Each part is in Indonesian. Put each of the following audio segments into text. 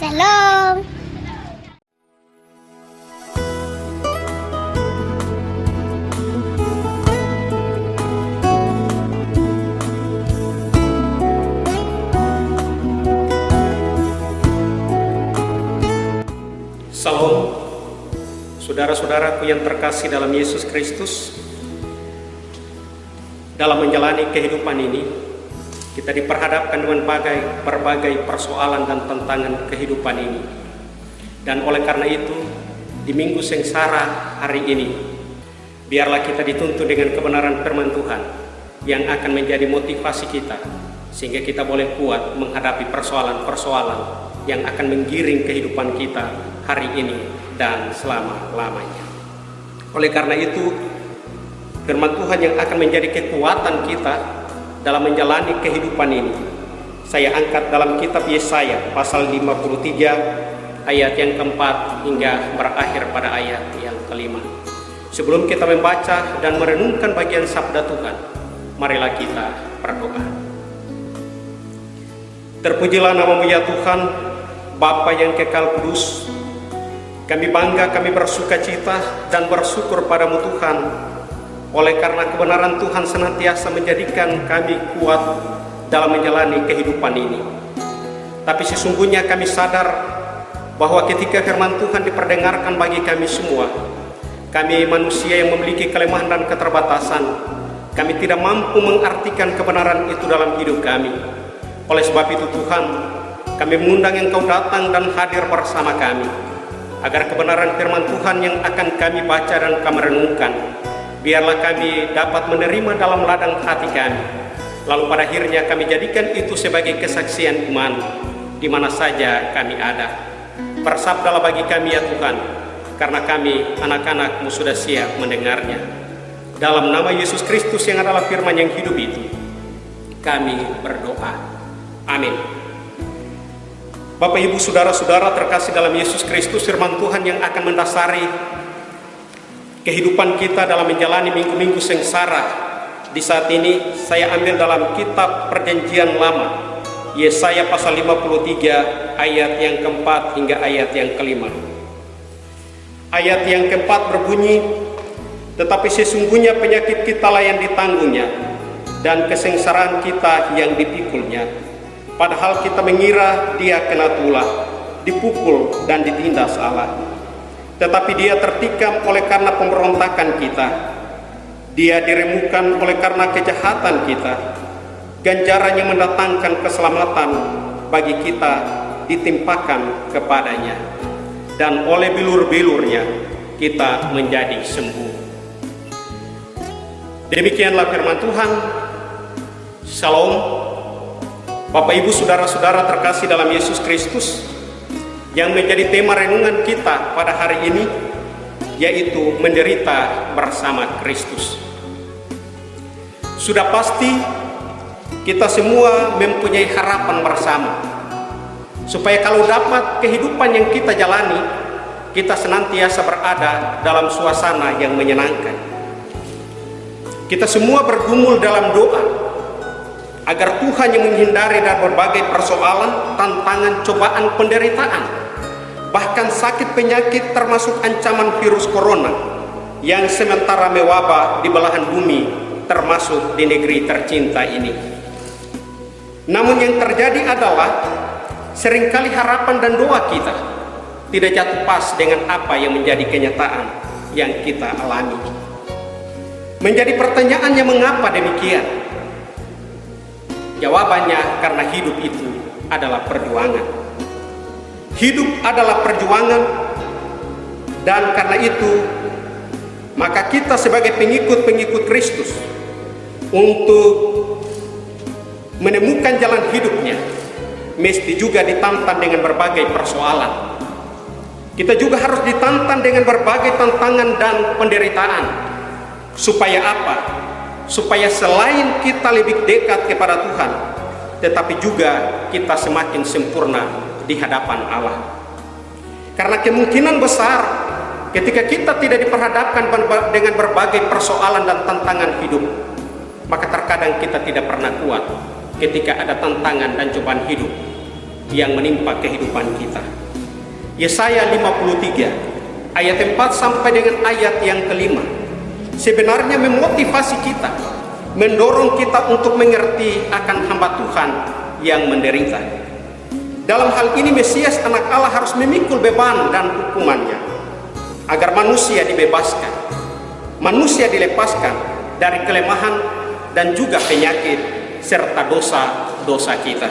Shalom. Salam, saudara-saudaraku yang terkasih dalam Yesus Kristus. Dalam menjalani kehidupan ini, kita diperhadapkan dengan berbagai persoalan dan tantangan kehidupan ini. Dan oleh karena itu, di Minggu Sengsara hari ini, biarlah kita dituntun dengan kebenaran firman Tuhan yang akan menjadi motivasi kita, sehingga kita boleh kuat menghadapi persoalan-persoalan yang akan menggiring kehidupan kita hari ini dan selama-lamanya. Oleh karena itu, firman Tuhan yang akan menjadi kekuatan kita dalam menjalani kehidupan ini, saya angkat dalam kitab Yesaya pasal 53 ayat yang keempat hingga berakhir pada ayat yang kelima. Sebelum kita membaca dan merenungkan bagian sabda Tuhan, marilah kita berdoa. Terpujilah nama-Mu ya Tuhan, Bapa yang kekal kudus. Kami bangga, kami bersuka cita dan bersyukur padamu Tuhan, oleh karena kebenaran Tuhan senantiasa menjadikan kami kuat dalam menjalani kehidupan ini. Tapi sesungguhnya kami sadar bahwa ketika firman Tuhan diperdengarkan bagi kami semua, kami manusia yang memiliki kelemahan dan keterbatasan, kami tidak mampu mengartikan kebenaran itu dalam hidup kami. Oleh sebab itu Tuhan, kami mengundang Engkau datang dan hadir bersama kami, agar kebenaran firman Tuhan yang akan kami baca dan kami renungkan, biarlah kami dapat menerima dalam ladang hati kami, lalu pada akhirnya kami jadikan itu sebagai kesaksian iman di mana saja kami ada. Bersabdalah bagi kami ya Tuhan, karena kami anak-anak-Mu sudah siap mendengarnya. Dalam nama Yesus Kristus yang adalah firman yang hidup itu, kami berdoa. Amin. Bapak, Ibu, saudara-saudara terkasih dalam Yesus Kristus, firman Tuhan yang akan mendasari kehidupan kita dalam menjalani minggu-minggu sengsara di saat ini, saya ambil dalam kitab Perjanjian Lama, Yesaya pasal 53 ayat yang keempat hingga ayat yang kelima. Ayat yang keempat berbunyi, tetapi sesungguhnya penyakit kita lah yang ditanggungnya, dan kesengsaraan kita yang dipikulnya. Padahal kita mengira dia kena tulah, dipukul dan ditindas Allah. Tetapi dia tertikam oleh karena pemberontakan kita, dia diremukkan oleh karena kejahatan kita. Ganjaran yang mendatangkan keselamatan bagi kita ditimpakan kepadanya, dan oleh bilur-bilurnya kita menjadi sembuh. Demikianlah firman Tuhan. Shalom. Bapak, Ibu, saudara-saudara terkasih dalam Yesus Kristus, yang menjadi tema renungan kita pada hari ini yaitu menderita bersama Kristus. Sudah pasti kita semua mempunyai harapan bersama, supaya kalau dapat kehidupan yang kita jalani, kita senantiasa berada dalam suasana yang menyenangkan. Kita semua bergumul dalam doa agar Tuhan yang menghindari dari berbagai persoalan, tantangan, cobaan, penderitaan, bahkan sakit penyakit termasuk ancaman virus corona yang sementara mewabah di belahan bumi, termasuk di negeri tercinta ini. Namun yang terjadi adalah seringkali harapan dan doa kita tidak jatuh pas dengan apa yang menjadi kenyataan yang kita alami. Menjadi pertanyaannya, mengapa demikian? Jawabannya, karena hidup itu adalah perjuangan. Hidup adalah perjuangan, dan karena itu maka kita sebagai pengikut-pengikut Kristus, untuk menemukan jalan hidupnya, mesti juga ditantang dengan berbagai persoalan. Kita juga harus ditantang dengan berbagai tantangan dan penderitaan. Supaya apa? Supaya selain kita lebih dekat kepada Tuhan, tetapi juga kita semakin sempurna di hadapan Allah. Karena kemungkinan besar ketika kita tidak diperhadapkan dengan berbagai persoalan dan tantangan hidup, maka terkadang kita tidak pernah kuat ketika ada tantangan dan cobaan hidup. yang menimpa kehidupan kita. Yesaya 53 ayat 4 sampai dengan ayat yang kelima sebenarnya memotivasi kita, mendorong kita untuk mengerti akan hamba Tuhan yang menderita. Dalam hal ini Mesias anak Allah harus memikul beban dan hukumannya agar manusia dibebaskan, manusia dilepaskan dari kelemahan dan juga penyakit serta dosa-dosa kita.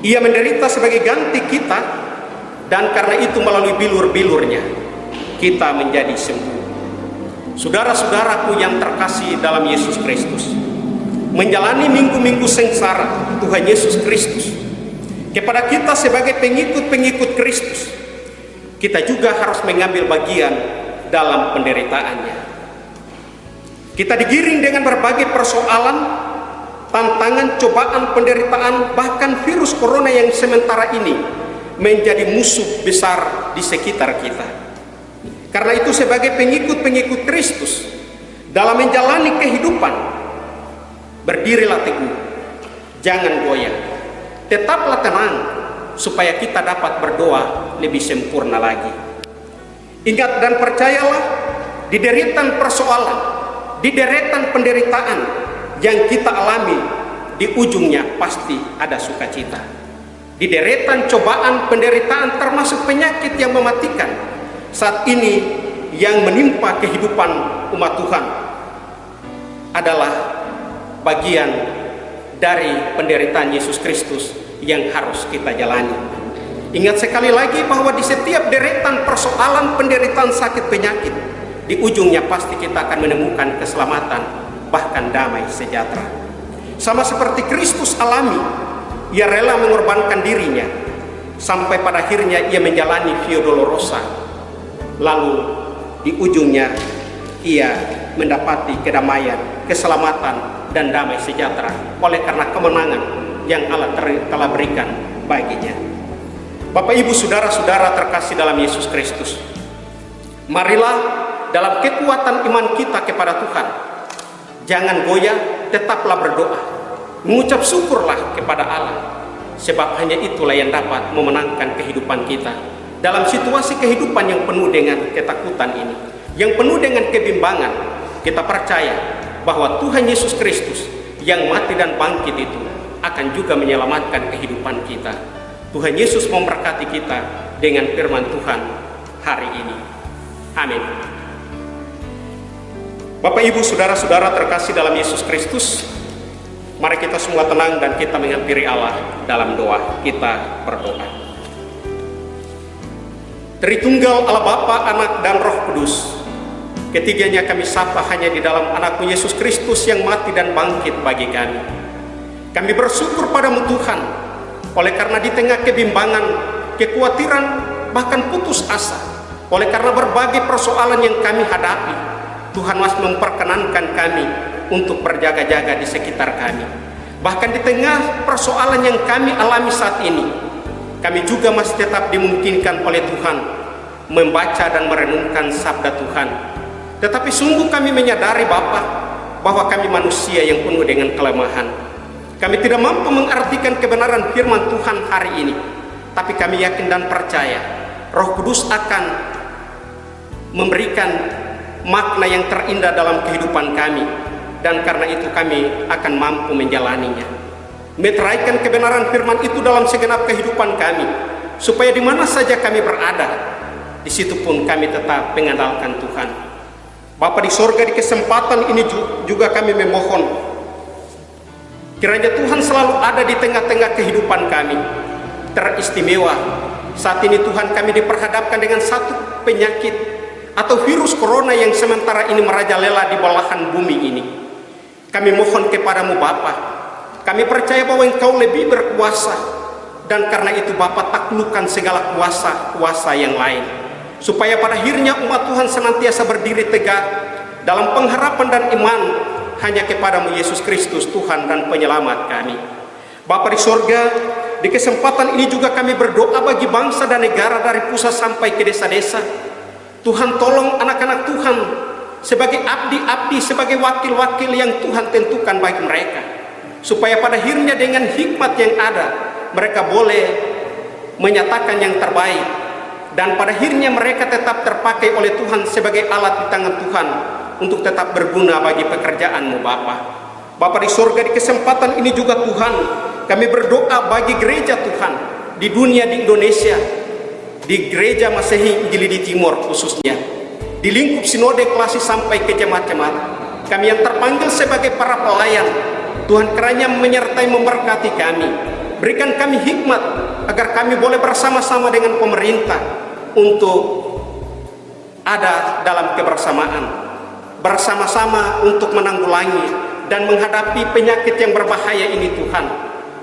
Ia menderita sebagai ganti kita, dan karena itu melalui bilur-bilurnya kita menjadi sembuh. Saudara-saudaraku yang terkasih dalam Yesus Kristus, menjalani minggu-minggu sengsara Tuhan Yesus Kristus, kepada kita sebagai pengikut-pengikut Kristus, kita juga harus mengambil bagian dalam penderitaannya. Kita digiring dengan berbagai persoalan, tantangan, cobaan, penderitaan, bahkan virus corona yang sementara ini menjadi musuh besar di sekitar kita. Karena itu sebagai pengikut-pengikut Kristus dalam menjalani kehidupan, berdirilah teguh, jangan goyah, tetaplah tenang supaya kita dapat berdoa lebih sempurna lagi. Ingat dan percayalah, di deretan persoalan, di deretan penderitaan yang kita alami, di ujungnya pasti ada sukacita. Di deretan cobaan, penderitaan, termasuk penyakit yang mematikan saat ini yang menimpa kehidupan umat Tuhan adalah bagian dari penderitaan Yesus Kristus yang harus kita jalani. Ingat sekali lagi bahwa di setiap deretan persoalan, penderitaan, sakit, penyakit, di ujungnya pasti kita akan menemukan keselamatan, bahkan damai sejahtera. Sama seperti Kristus alami, ia rela mengorbankan dirinya sampai pada akhirnya ia menjalani Via Dolorosa, lalu di ujungnya ia mendapati kedamaian, keselamatan, dan damai sejahtera oleh karena kemenangan yang Allah telah berikan baginya. Bapak, Ibu, saudara-saudara terkasih dalam Yesus Kristus, marilah dalam kekuatan iman kita kepada Tuhan, jangan goyah, tetaplah berdoa, mengucap syukurlah kepada Allah, sebab hanya itulah yang dapat memenangkan kehidupan kita dalam situasi kehidupan yang penuh dengan ketakutan ini, yang penuh dengan kebimbangan. Kita percaya bahwa Tuhan Yesus Kristus yang mati dan bangkit itu akan juga menyelamatkan kehidupan kita. Tuhan Yesus memberkati kita dengan firman Tuhan hari ini. Amin. Bapak, Ibu, saudara-saudara terkasih dalam Yesus Kristus, mari kita semua tenang dan kita menghampiri Allah dalam doa. Kita berdoa. Tritunggal Allah Bapa, Anak, dan Roh Kudus, ketiganya kami sapa hanya di dalam Anakmu Yesus Kristus yang mati dan bangkit bagi kami. Kami bersyukur padamu Tuhan, oleh karena di tengah kebimbangan, kekhawatiran, bahkan putus asa, oleh karena berbagai persoalan yang kami hadapi, Tuhan masih memperkenankan kami untuk berjaga-jaga di sekitar kami. Bahkan di tengah persoalan yang kami alami saat ini, kami juga masih tetap dimungkinkan oleh Tuhan membaca dan merenungkan sabda Tuhan. Tetapi sungguh kami menyadari Bapa, bahwa kami manusia yang penuh dengan kelemahan. Kami tidak mampu mengartikan kebenaran firman Tuhan hari ini, tapi kami yakin dan percaya Roh Kudus akan memberikan makna yang terindah dalam kehidupan kami, dan karena itu kami akan mampu menjalaninya, meteraikan kebenaran firman itu dalam segenap kehidupan kami, supaya di mana saja kami berada, di situ pun kami tetap mengandalkan Tuhan. Bapa di sorga, di kesempatan ini juga kami memohon kiranya Tuhan selalu ada di tengah-tengah kehidupan kami. Teristimewa saat ini Tuhan, kami diperhadapkan dengan satu penyakit atau virus corona yang sementara ini merajalela di belahan bumi ini. Kami mohon kepadamu Bapa, kami percaya bahwa Engkau lebih berkuasa, dan karena itu Bapa taklukkan segala kuasa-kuasa yang lain, supaya pada akhirnya umat Tuhan senantiasa berdiri tegak dalam pengharapan dan iman hanya kepadamu Yesus Kristus, Tuhan dan Penyelamat kami. Bapa di sorga, di kesempatan ini juga kami berdoa bagi bangsa dan negara dari pusat sampai ke desa-desa. Tuhan tolong anak-anak Tuhan sebagai abdi-abdi, sebagai wakil-wakil yang Tuhan tentukan bagi mereka, supaya pada akhirnya dengan hikmat yang ada, mereka boleh menyatakan yang terbaik, dan pada akhirnya mereka tetap terpakai oleh Tuhan sebagai alat di tangan Tuhan untuk tetap berguna bagi pekerjaan-Mu Bapa. Bapa di surga, di kesempatan ini juga Tuhan, kami berdoa bagi gereja Tuhan di dunia, di Indonesia, di gereja Masehi Injili di Timur khususnya, di lingkup sinode Kelasi sampai ke jemaat-jemaat, kami yang terpanggil sebagai para pelayan, Tuhan kiranya menyertai memberkati kami, berikan kami hikmat agar kami boleh bersama-sama dengan pemerintah untuk ada dalam kebersamaan, bersama-sama untuk menanggulangi dan menghadapi penyakit yang berbahaya ini Tuhan,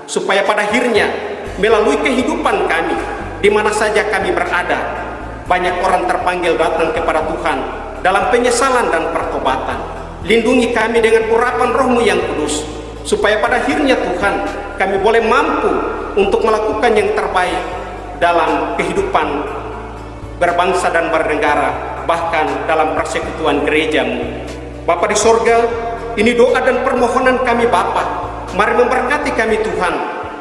supaya pada akhirnya melalui kehidupan kami di mana saja kami berada, banyak orang terpanggil datang kepada Tuhan dalam penyesalan dan pertobatan. Lindungi kami dengan urapan Roh-Mu yang kudus, supaya pada akhirnya Tuhan kami boleh mampu untuk melakukan yang terbaik dalam kehidupan berbangsa dan bernegara, bahkan dalam persekutuan gereja-Mu. Bapa di sorga, ini doa dan permohonan kami Bapa. Mari memberkati kami Tuhan,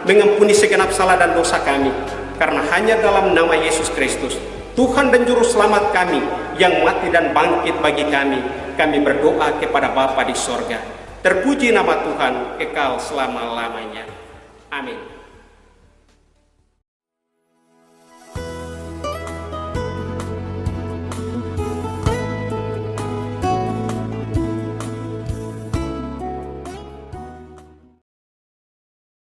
mengampuni segenap salah dan dosa kami, karena hanya dalam nama Yesus Kristus, Tuhan dan Juru Selamat kami, yang mati dan bangkit bagi kami berdoa kepada Bapa di sorga. Terpuji nama Tuhan kekal selama-lamanya. Amin.